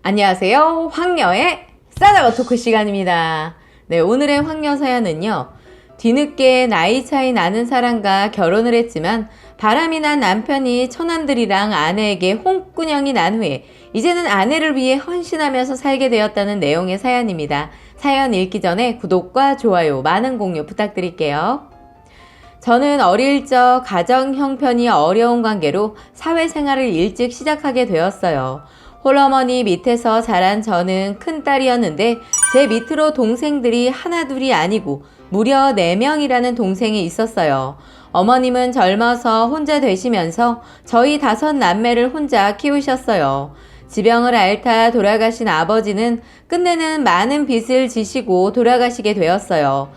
안녕하세요. 황녀의 싸다가 토크 시간입니다. 네, 오늘의 황녀 사연은요. 뒤늦게 나이 차이 나는 사람과 결혼을 했지만 바람이 난 남편이 처남들이랑 아내에게 홍군형이 난 후에 이제는 아내를 위해 헌신하면서 살게 되었다는 내용의 사연입니다. 사연 읽기 전에 구독과 좋아요, 많은 공유 부탁드릴게요. 저는 어릴 적 가정 형편이 어려운 관계로 사회생활을 일찍 시작하게 되었어요. 홀어머니 밑에서 자란 저는 큰딸이었는데 제 밑으로 동생들이 하나둘이 아니고 무려 4명이라는 동생이 있었어요. 어머님은 젊어서 혼자 되시면서 저희 5남매를 혼자 키우셨어요. 지병을 앓다 돌아가신 아버지는 끝내는 많은 빚을 지시고 돌아가시게 되었어요.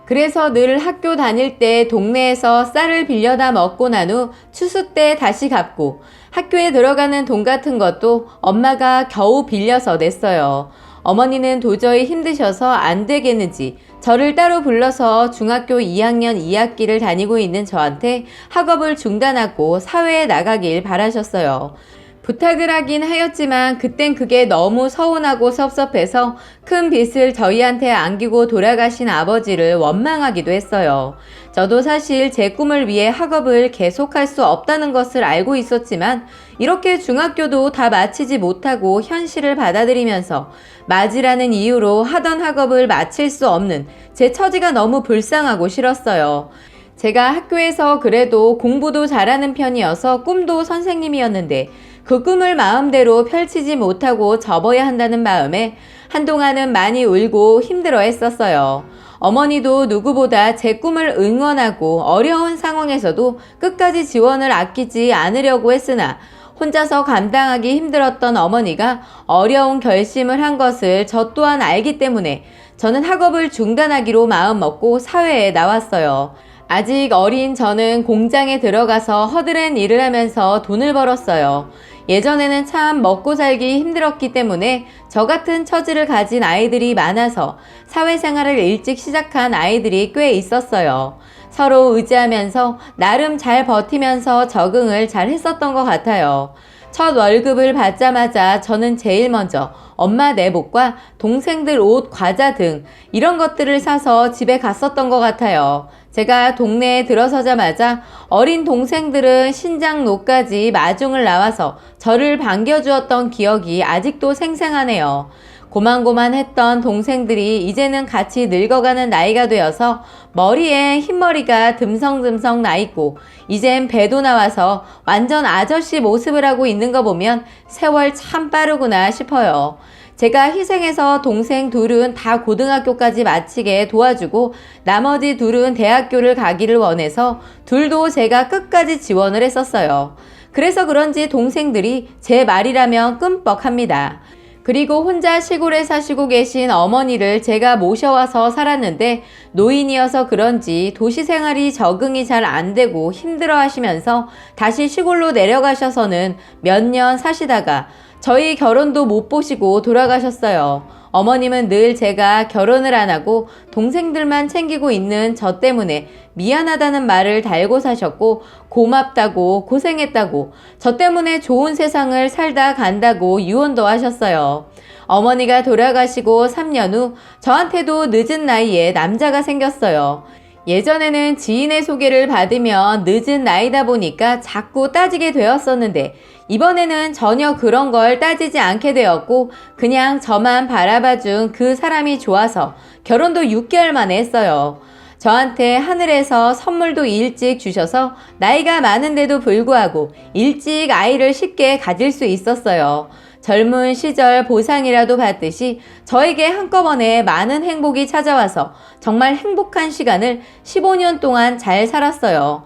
그래서 늘 학교 다닐 때 동네에서 쌀을 빌려다 먹고 난 후 추수 때 다시 갚고 학교에 들어가는 돈 같은 것도 엄마가 겨우 빌려서 냈어요. 어머니는 도저히 힘드셔서 안 되겠는지 저를 따로 불러서 중학교 2학년 2학기를 다니고 있는 저한테 학업을 중단하고 사회에 나가길 바라셨어요. 부탁을 하긴 하였지만 그땐 그게 너무 서운하고 섭섭해서 큰 빚을 저희한테 안기고 돌아가신 아버지를 원망하기도 했어요. 저도 사실 제 꿈을 위해 학업을 계속할 수 없다는 것을 알고 있었지만 이렇게 중학교도 다 마치지 못하고 현실을 받아들이면서 맞이라는 이유로 하던 학업을 마칠 수 없는 제 처지가 너무 불쌍하고 싫었어요. 제가 학교에서 그래도 공부도 잘하는 편이어서 꿈도 선생님이었는데 그 꿈을 마음대로 펼치지 못하고 접어야 한다는 마음에 한동안은 많이 울고 힘들어 했었어요. 어머니도 누구보다 제 꿈을 응원하고 어려운 상황에서도 끝까지 지원을 아끼지 않으려고 했으나 혼자서 감당하기 힘들었던 어머니가 어려운 결심을 한 것을 저 또한 알기 때문에 저는 학업을 중단하기로 마음먹고 사회에 나왔어요. 아직 어린 저는 공장에 들어가서 허드렛 일을 하면서 돈을 벌었어요. 예전에는 참 먹고 살기 힘들었기 때문에 저 같은 처지를 가진 아이들이 많아서 사회생활을 일찍 시작한 아이들이 꽤 있었어요. 서로 의지하면서 나름 잘 버티면서 적응을 잘 했었던 것 같아요. 첫 월급을 받자마자 저는 제일 먼저 엄마 내복과 동생들 옷, 과자 등 이런 것들을 사서 집에 갔었던 것 같아요. 제가 동네에 들어서자마자 어린 동생들은 신장로까지 마중을 나와서 저를 반겨주었던 기억이 아직도 생생하네요. 고만고만했던 동생들이 이제는 같이 늙어가는 나이가 되어서 머리에 흰머리가 듬성듬성 나 있고 이젠 배도 나와서 완전 아저씨 모습을 하고 있는 거 보면 세월 참 빠르구나 싶어요. 제가 희생해서 동생 둘은 다 고등학교까지 마치게 도와주고 나머지 둘은 대학교를 가기를 원해서 둘도 제가 끝까지 지원을 했었어요. 그래서 그런지 동생들이 제 말이라면 끔뻑합니다. 그리고 혼자 시골에 사시고 계신 어머니를 제가 모셔와서 살았는데 노인이어서 그런지 도시 생활이 적응이 잘 안 되고 힘들어 하시면서 다시 시골로 내려가셔서는 몇 년 사시다가 저희 결혼도 못 보시고 돌아가셨어요. 어머님은 늘 제가 결혼을 안 하고 동생들만 챙기고 있는 저 때문에 미안하다는 말을 달고 사셨고 고맙다고 고생했다고 저 때문에 좋은 세상을 살다 간다고 유언도 하셨어요. 어머니가 돌아가시고 3년 후 저한테도 늦은 나이에 남자가 생겼어요. 예전에는 지인의 소개를 받으면 늦은 나이다 보니까 자꾸 따지게 되었었는데 이번에는 전혀 그런 걸 따지지 않게 되었고 그냥 저만 바라봐준 그 사람이 좋아서 결혼도 6개월 만에 했어요. 저한테 하늘에서 선물도 일찍 주셔서 나이가 많은데도 불구하고 일찍 아이를 쉽게 가질 수 있었어요. 젊은 시절 보상이라도 받듯이 저에게 한꺼번에 많은 행복이 찾아와서 정말 행복한 시간을 15년 동안 잘 살았어요.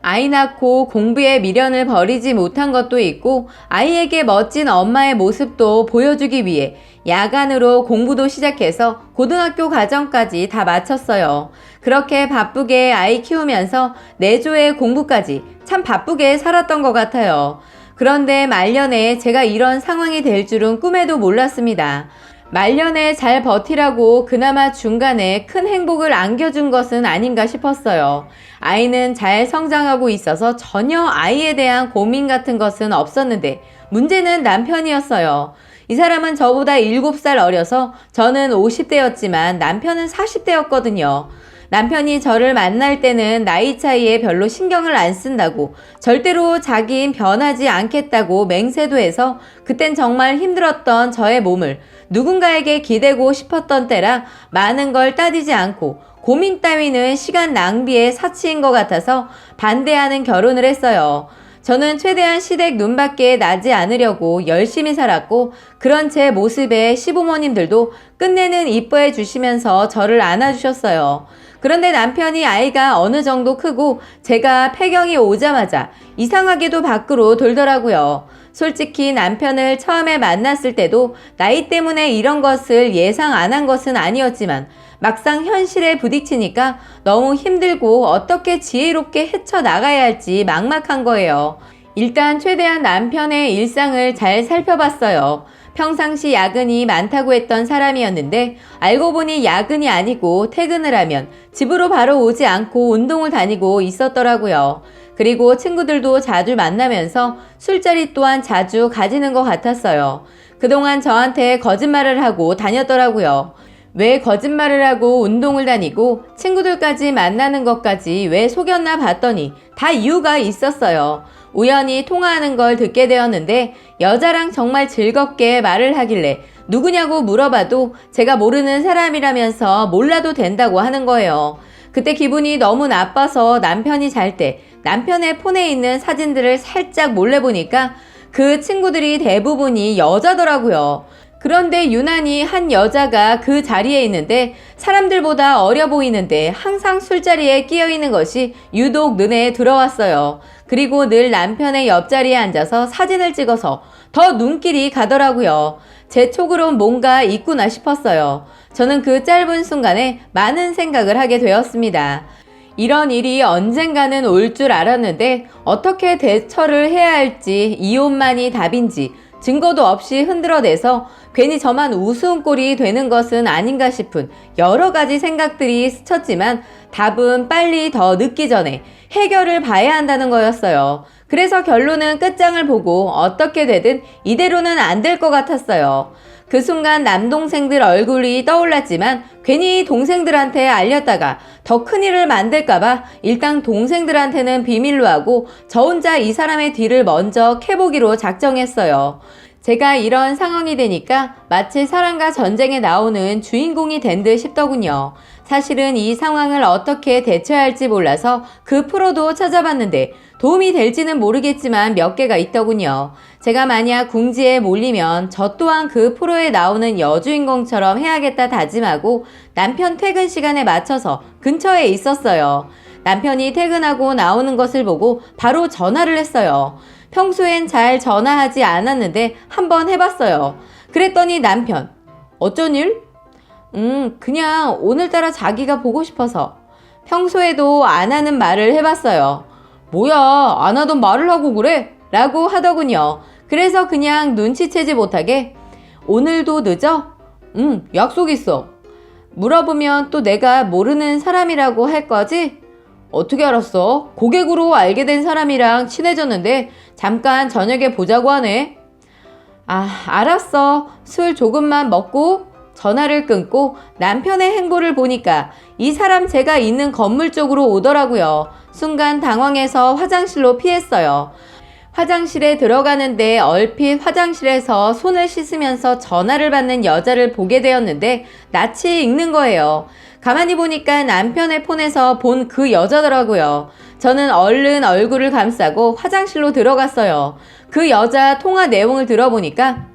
아이 낳고 공부에 미련을 버리지 못한 것도 있고 아이에게 멋진 엄마의 모습도 보여주기 위해 야간으로 공부도 시작해서 고등학교 과정까지 다 마쳤어요. 그렇게 바쁘게 아이 키우면서 내조의 공부까지 참 바쁘게 살았던 것 같아요. 그런데 말년에 제가 이런 상황이 될 줄은 꿈에도 몰랐습니다. 말년에 잘 버티라고 그나마 중간에 큰 행복을 안겨준 것은 아닌가 싶었어요. 아이는 잘 성장하고 있어서 전혀 아이에 대한 고민 같은 것은 없었는데 문제는 남편이었어요. 이 사람은 저보다 7살 어려서 저는 50대였지만 남편은 40대였거든요. 남편이 저를 만날 때는 나이 차이에 별로 신경을 안 쓴다고, 절대로 자기는 변하지 않겠다고 맹세도 해서 그땐 정말 힘들었던 저의 몸을 누군가에게 기대고 싶었던 때라 많은 걸 따지지 않고 고민 따위는 시간 낭비의 사치인 것 같아서 반대하는 결혼을 했어요. 저는 최대한 시댁 눈밖에 나지 않으려고 열심히 살았고, 그런 제 모습에 시부모님들도 끝내는 이뻐해 주시면서 저를 안아주셨어요. 그런데 남편이 아이가 어느 정도 크고 제가 폐경이 오자마자 이상하게도 밖으로 돌더라고요. 솔직히 남편을 처음에 만났을 때도 나이 때문에 이런 것을 예상 안 한 것은 아니었지만 막상 현실에 부딪히니까 너무 힘들고 어떻게 지혜롭게 헤쳐나가야 할지 막막한 거예요. 일단 최대한 남편의 일상을 잘 살펴봤어요. 평상시 야근이 많다고 했던 사람이었는데 알고 보니 야근이 아니고 퇴근을 하면 집으로 바로 오지 않고 운동을 다니고 있었더라고요. 그리고 친구들도 자주 만나면서 술자리 또한 자주 가지는 것 같았어요. 그동안 저한테 거짓말을 하고 다녔더라고요. 왜 거짓말을 하고 운동을 다니고 친구들까지 만나는 것까지 왜 속였나 봤더니 다 이유가 있었어요. 우연히 통화하는 걸 듣게 되었는데 여자랑 정말 즐겁게 말을 하길래 누구냐고 물어봐도 제가 모르는 사람이라면서 몰라도 된다고 하는 거예요. 그때 기분이 너무 나빠서 남편이 잘 때 남편의 폰에 있는 사진들을 살짝 몰래 보니까 그 친구들이 대부분이 여자더라고요. 그런데 유난히 한 여자가 그 자리에 있는데 사람들보다 어려 보이는데 항상 술자리에 끼어 있는 것이 유독 눈에 들어왔어요. 그리고 늘 남편의 옆자리에 앉아서 사진을 찍어서 더 눈길이 가더라고요. 제 촉으론 뭔가 있구나 싶었어요. 저는 그 짧은 순간에 많은 생각을 하게 되었습니다. 이런 일이 언젠가는 올 줄 알았는데 어떻게 대처를 해야 할지 이혼만이 답인지 증거도 없이 흔들어대서 괜히 저만 웃음꼴이 되는 것은 아닌가 싶은 여러 가지 생각들이 스쳤지만 답은 빨리 더 늦기 전에 해결을 봐야 한다는 거였어요. 그래서 결론은 끝장을 보고 어떻게 되든 이대로는 안 될 것 같았어요. 그 순간 남동생들 얼굴이 떠올랐지만 괜히 동생들한테 알렸다가 더 큰일을 만들까봐 일단 동생들한테는 비밀로 하고 저 혼자 이 사람의 뒤를 먼저 캐보기로 작정했어요. 제가 이런 상황이 되니까 마치 사랑과 전쟁에 나오는 주인공이 된 듯 싶더군요. 사실은 이 상황을 어떻게 대처할지 몰라서 그 프로도 찾아봤는데 도움이 될지는 모르겠지만 몇 개가 있더군요. 제가 만약 궁지에 몰리면 저 또한 그 프로에 나오는 여주인공처럼 해야겠다 다짐하고 남편 퇴근 시간에 맞춰서 근처에 있었어요. 남편이 퇴근하고 나오는 것을 보고 바로 전화를 했어요. 평소엔 잘 전화하지 않았는데 한번 해봤어요. 그랬더니 남편, 어쩐 일? 그냥 오늘따라 자기가 보고 싶어서. 평소에도 안 하는 말을 해봤어요. 뭐야, 안 하던 말을 하고 그래? 라고 하더군요. 그래서 그냥 눈치채지 못하게 오늘도 늦어? 약속 있어. 물어보면 또 내가 모르는 사람이라고 할 거지? 어떻게 알았어? 고객으로 알게 된 사람이랑 친해졌는데 잠깐 저녁에 보자고 하네. 알았어. 술 조금만 먹고. 전화를 끊고 남편의 행보를 보니까 이 사람 제가 있는 건물 쪽으로 오더라고요. 순간 당황해서 화장실로 피했어요. 화장실에 들어가는데 얼핏 화장실에서 손을 씻으면서 전화를 받는 여자를 보게 되었는데 낯이 익는 거예요. 가만히 보니까 남편의 폰에서 본 그 여자더라고요. 저는 얼른 얼굴을 감싸고 화장실로 들어갔어요. 그 여자 통화 내용을 들어보니까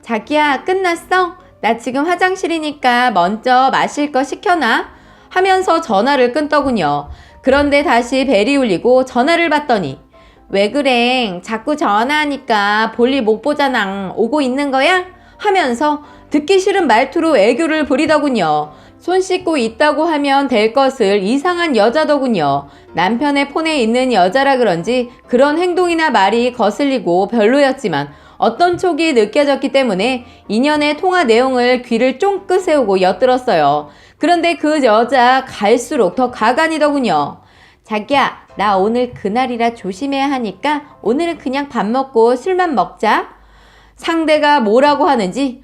자기야, 끝났어? 나 지금 화장실이니까 먼저 마실 거 시켜놔? 하면서 전화를 끊더군요. 그런데 다시 벨이 울리고 전화를 받더니 왜 그래? 자꾸 전화하니까 볼일 못 보잖아. 오고 있는 거야? 하면서 듣기 싫은 말투로 애교를 부리더군요. 손 씻고 있다고 하면 될 것을 이상한 여자더군요. 남편의 폰에 있는 여자라 그런지 그런 행동이나 말이 거슬리고 별로였지만 어떤 촉이 느껴졌기 때문에 인연의 통화 내용을 귀를 쫑긋 세우고 엿들었어요. 그런데 그 여자 갈수록 더 가관이더군요. 자기야, 나 오늘 그날이라 조심해야 하니까 오늘은 그냥 밥 먹고 술만 먹자. 상대가 뭐라고 하는지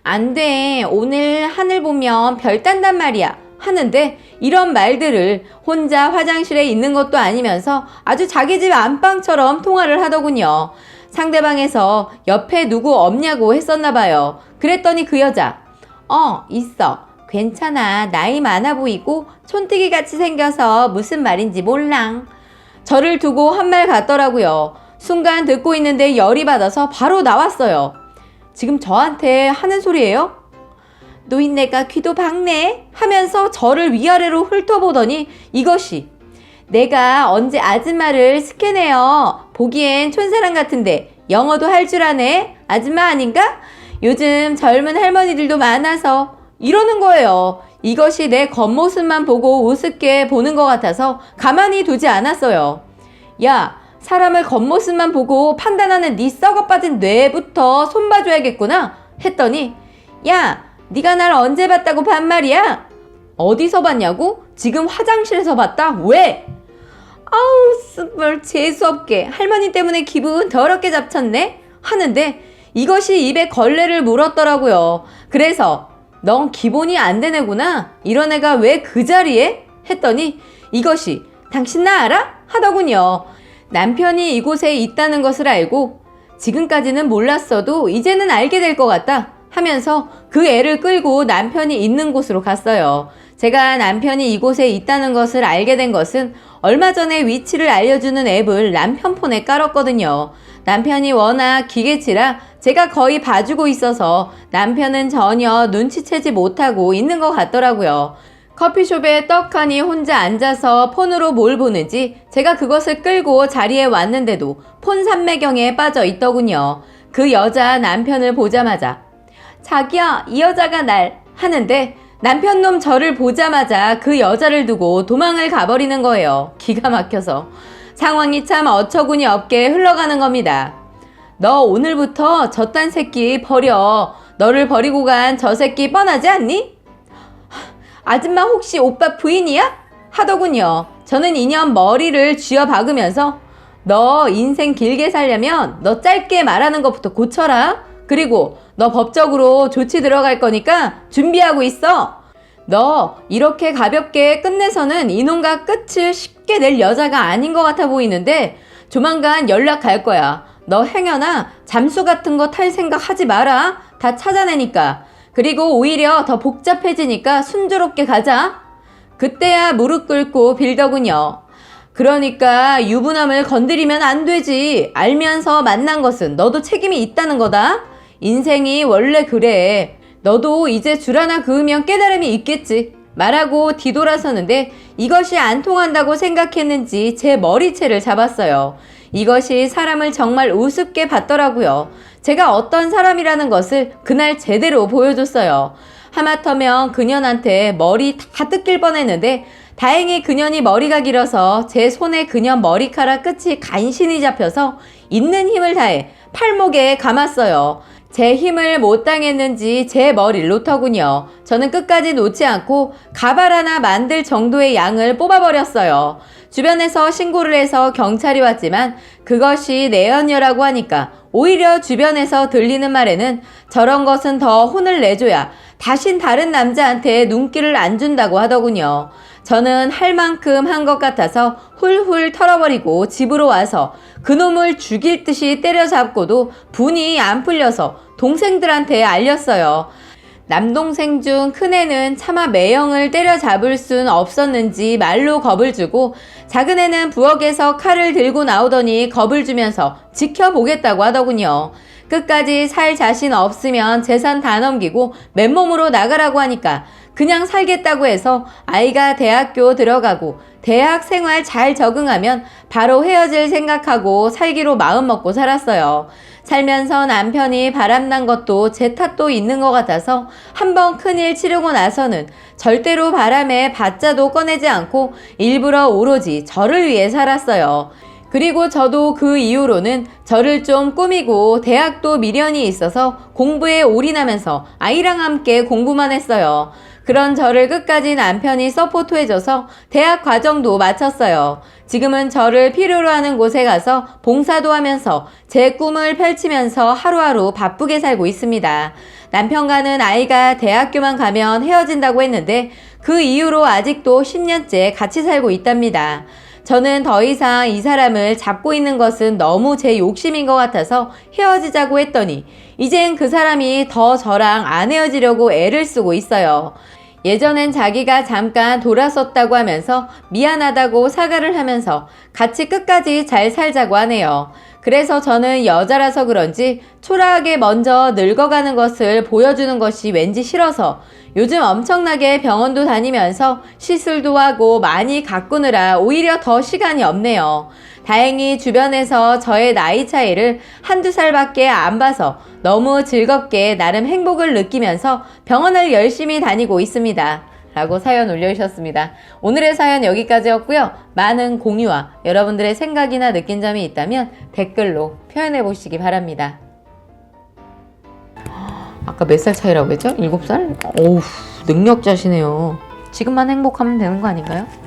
안 돼, 오늘 하늘 보면 별 딴단 말이야 하는데 이런 말들을 혼자 화장실에 있는 것도 아니면서 아주 자기 집 안방처럼 통화를 하더군요. 상대방에서 옆에 누구 없냐고 했었나 봐요. 그랬더니 그 여자 있어. 괜찮아. 나이 많아 보이고 촌뜨기 같이 생겨서 무슨 말인지 몰랑. 저를 두고 한 말 같더라고요. 순간 듣고 있는데 열이 받아서 바로 나왔어요. 지금 저한테 하는 소리예요? 노인네가 귀도 박네 하면서 저를 위아래로 훑어보더니 이것이 내가 언제 아줌마를 스캔해요. 보기엔 촌사람 같은데 영어도 할 줄 아네? 아줌마 아닌가? 요즘 젊은 할머니들도 많아서 이러는 거예요. 이것이 내 겉모습만 보고 우습게 보는 것 같아서 가만히 두지 않았어요. 야, 사람을 겉모습만 보고 판단하는 네 썩어 빠진 뇌부터 손봐줘야겠구나 했더니 야, 네가 날 언제 봤다고 반말이야? 어디서 봤냐고? 지금 화장실에서 봤다? 왜? 아우, 스물 재수없게 할머니 때문에 기분 더럽게 잡쳤네? 하는데 이것이 입에 걸레를 물었더라고요. 그래서 넌 기본이 안 된 애구나? 이런 애가 왜 그 자리에? 했더니 이것이 당신 나 알아? 하더군요. 남편이 이곳에 있다는 것을 알고 지금까지는 몰랐어도 이제는 알게 될 것 같다 하면서 그 애를 끌고 남편이 있는 곳으로 갔어요. 제가 남편이 이곳에 있다는 것을 알게 된 것은 얼마 전에 위치를 알려주는 앱을 남편 폰에 깔았거든요. 남편이 워낙 기계치라 제가 거의 봐주고 있어서 남편은 전혀 눈치채지 못하고 있는 것 같더라고요. 커피숍에 떡하니 혼자 앉아서 폰으로 뭘 보는지 제가 그것을 끌고 자리에 왔는데도 폰 삼매경에 빠져 있더군요. 그 여자 남편을 보자마자 자기야, 이 여자가 날 하는데 남편 놈 저를 보자마자 그 여자를 두고 도망을 가버리는 거예요. 기가 막혀서. 상황이 참 어처구니 없게 흘러가는 겁니다. 너 오늘부터 저딴 새끼 버려. 너를 버리고 간 저 새끼 뻔하지 않니? 아줌마 혹시 오빠 부인이야? 하더군요. 저는 이년 머리를 쥐어 박으면서 너 인생 길게 살려면 너 짧게 말하는 것부터 고쳐라. 그리고 너 법적으로 조치 들어갈 거니까 준비하고 있어. 너 이렇게 가볍게 끝내서는 이놈과 끝을 쉽게 낼 여자가 아닌 것 같아 보이는데 조만간 연락 갈 거야. 너 행여나 잠수 같은 거 탈 생각 하지 마라. 다 찾아내니까. 그리고 오히려 더 복잡해지니까 순조롭게 가자. 그때야 무릎 꿇고 빌더군요. 그러니까 유부남을 건드리면 안 되지. 알면서 만난 것은 너도 책임이 있다는 거다. 인생이 원래 그래. 너도 이제 줄 하나 그으면 깨달음이 있겠지. 말하고 뒤돌아서는데 이것이 안 통한다고 생각했는지 제 머리채를 잡았어요. 이것이 사람을 정말 우습게 봤더라고요. 제가 어떤 사람이라는 것을 그날 제대로 보여줬어요. 하마터면 그년한테 머리 다 뜯길 뻔했는데 다행히 그년이 머리가 길어서 제 손에 그년 머리카락 끝이 간신히 잡혀서 있는 힘을 다해 팔목에 감았어요. 제 힘을 못 당했는지 제 머리를 놓더군요. 저는 끝까지 놓지 않고 가발 하나 만들 정도의 양을 뽑아버렸어요. 주변에서 신고를 해서 경찰이 왔지만 그것이 내연녀라고 하니까 오히려 주변에서 들리는 말에는 저런 것은 더 혼을 내줘야 다신 다른 남자한테 눈길을 안 준다고 하더군요. 저는 할 만큼 한 것 같아서 훌훌 털어버리고 집으로 와서 그놈을 죽일 듯이 때려잡고도 분이 안 풀려서 동생들한테 알렸어요. 남동생 중 큰애는 차마 매형을 때려잡을 순 없었는지 말로 겁을 주고 작은애는 부엌에서 칼을 들고 나오더니 겁을 주면서 지켜보겠다고 하더군요. 끝까지 살 자신 없으면 재산 다 넘기고 맨몸으로 나가라고 하니까 그냥 살겠다고 해서 아이가 대학교 들어가고 대학 생활 잘 적응하면 바로 헤어질 생각하고 살기로 마음먹고 살았어요. 살면서 남편이 바람난 것도 제 탓도 있는 것 같아서 한번 큰일 치르고 나서는 절대로 바람에 바자도 꺼내지 않고 일부러 오로지 저를 위해 살았어요. 그리고 저도 그 이후로는 저를 좀 꾸미고 대학도 미련이 있어서 공부에 올인하면서 아이랑 함께 공부만 했어요. 그런 저를 끝까지 남편이 서포트해줘서 대학 과정도 마쳤어요. 지금은 저를 필요로 하는 곳에 가서 봉사도 하면서 제 꿈을 펼치면서 하루하루 바쁘게 살고 있습니다. 남편과는 아이가 대학교만 가면 헤어진다고 했는데 그 이후로 아직도 10년째 같이 살고 있답니다. 저는 더 이상 이 사람을 잡고 있는 것은 너무 제 욕심인 것 같아서 헤어지자고 했더니 이젠 그 사람이 더 저랑 안 헤어지려고 애를 쓰고 있어요. 예전엔 자기가 잠깐 돌았었다고 하면서 미안하다고 사과를 하면서 같이 끝까지 잘 살자고 하네요. 그래서 저는 여자라서 그런지 초라하게 먼저 늙어가는 것을 보여주는 것이 왠지 싫어서 요즘 엄청나게 병원도 다니면서 시술도 하고 많이 가꾸느라 오히려 더 시간이 없네요. 다행히 주변에서 저의 나이 차이를 한두 살밖에 안 봐서 너무 즐겁게 나름 행복을 느끼면서 병원을 열심히 다니고 있습니다. 라고 사연 올려주셨습니다. 오늘의 사연 여기까지였고요. 많은 공유와 여러분들의 생각이나 느낀 점이 있다면 댓글로 표현해 보시기 바랍니다. 아까 몇 살 차이라고 했죠? 7살? 어우, 능력자시네요. 지금만 행복하면 되는 거 아닌가요?